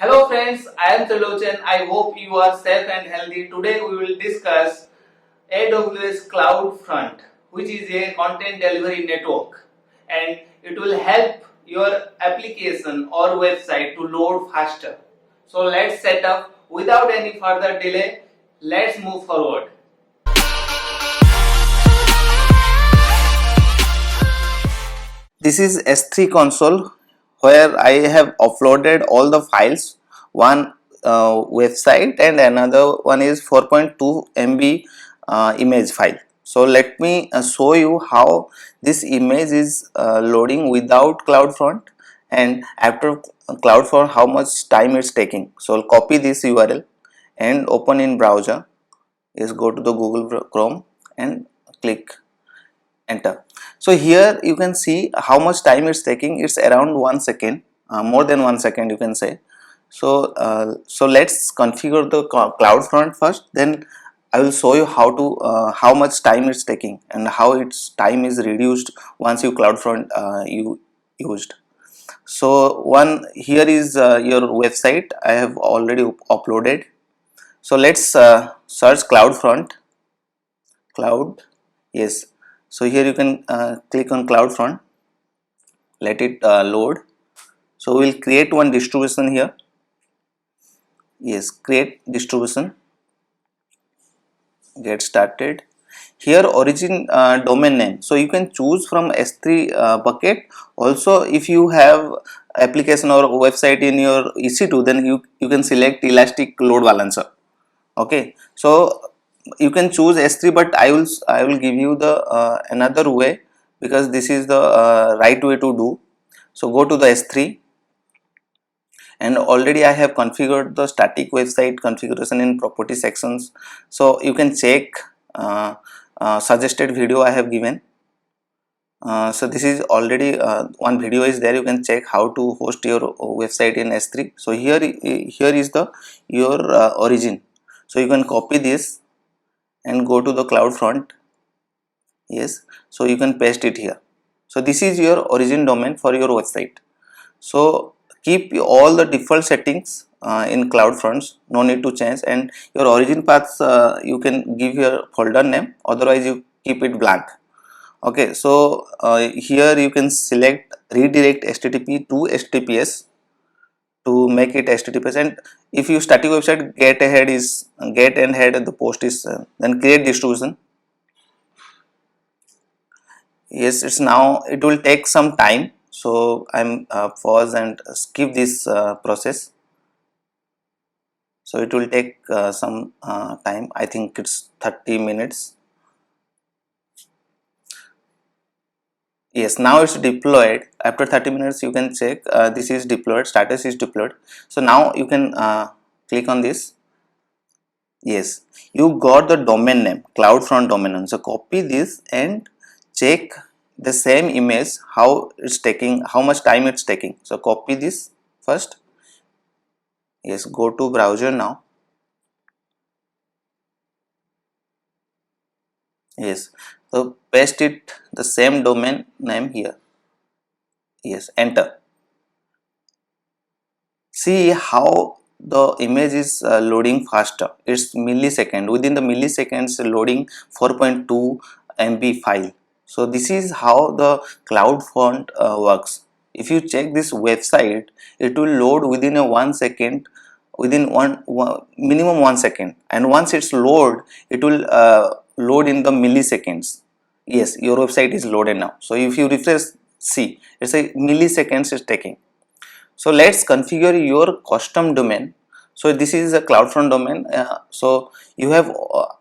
Hello friends, I am Trilochan. I hope you are safe and healthy. Today we will discuss AWS CloudFront, which is a content delivery network, and it will help your application or website to load faster. So let's set up without any further delay. Let's move forward. This is S3 console where I have uploaded all the files. One website and another one is 4.2 MB image file. So let me show you how this image is loading without CloudFront, and after CloudFront how much time it's taking. So I'll copy this URL and open in browser. Is go to the Google Chrome and click enter. So here you can see how much time it's taking. It's around 1 second, more than 1 second you can say. So let's configure the CloudFront first, then I will show you how much time it's taking and how its time is reduced once you CloudFront you used. So one here is your website I have already uploaded. So let's search CloudFront. Cloud, yes. So here you can click on CloudFront, let it load. So we'll create one distribution here. Yes, create distribution, get started. Here origin domain name, so you can choose from S3 bucket. Also if you have application or website in your EC2, then you can select Elastic Load Balancer. Okay, so you can choose S3, but I will give you the another way, because this is the right way to do. So go to the S3, and already I have configured the static website configuration in property sections. So you can check suggested video I have given. So this is already one video is there. You can check how to host your website in S3. So here is the your origin. So you can copy this and go to the CloudFront. Yes, so you can paste it here. So this is your origin domain for your website. So keep all the default settings in CloudFront, no need to change, and your origin paths you can give your folder name, otherwise you keep it blank. Okay, so here you can select redirect HTTP to HTTPS to make it HTTPS, and if you static website, get and head the post is then create distribution. Yes, it's now, it will take some time, so I'm pause and skip this process. So it will take some time. I think it's 30 minutes. Yes, now it's deployed. After 30 minutes you can check this is deployed, status is deployed. So now you can click on this. Yes, you got the domain name, CloudFront domain name. So copy this and check the same image, how it's taking, how much time it's taking. So copy this first. Yes, go to browser now. Yes, so paste it the same domain name here. Yes, enter. See how the image is loading faster. It's millisecond, within the milliseconds loading 4.2 MB file. So this is how the CloudFront works. If you check this website, it will load within a 1 second, within minimum 1 second, and once it's load, it will load in the milliseconds. Yes, your website is loaded now. So if you refresh, see, it's a milliseconds is taking. So let's configure your custom domain. So this is a CloudFront domain. So you have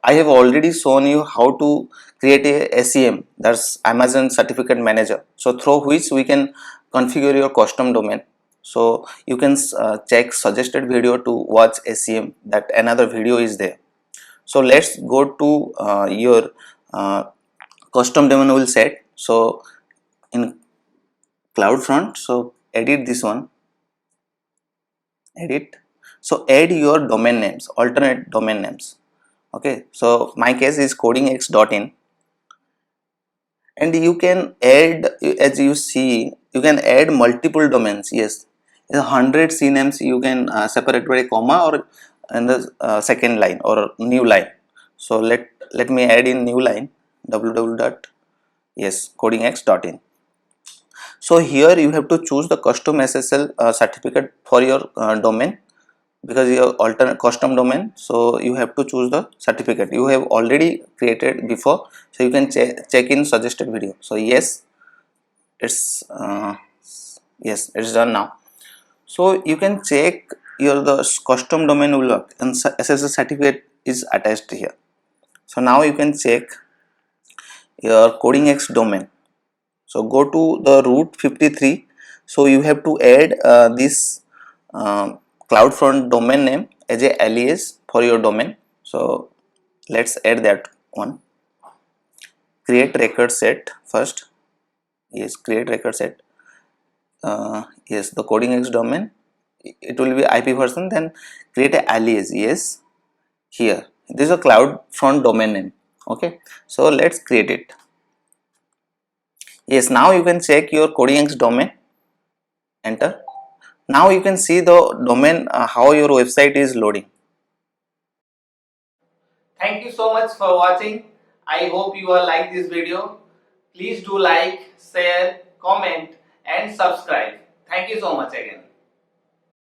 I have already shown you how to create a SCM, that's Amazon Certificate Manager, so through which we can configure your custom domain. So you can check suggested video to watch SCM, that another video is there. So let's go to your custom domain will set. So in CloudFront, so edit this one, edit. So add your domain names, alternate domain names. Okay, so my case is codingx.in, and you can add, as you see, you can add multiple domains. Yes, 100 CNAMEs you can separate by a comma or in the second line or new line. So let me add in new line www.codingx.in. So here you have to choose the custom SSL certificate for your domain, because your alternate custom domain, so you have to choose the certificate you have already created before. So you can check in suggested video. So yes, it's done now. So you can check your the custom domain will work and SSL certificate is attached here. So now you can check your CodingX domain. So go to the root 53. So you have to add this CloudFront domain name as a alias for your domain. So let's add that one. Create record set first. Yes, create record set. Yes, the CodingX domain, it will be IP version, then create a alias. Yes, here this is a CloudFront domain name. Okay, so let's create it. Yes, now you can check your CodingX domain, enter. Now you can see the domain how your website is loading. Thank you so much for watching. I hope you all like this video. Please do like, share, comment and subscribe. Thank you so much again.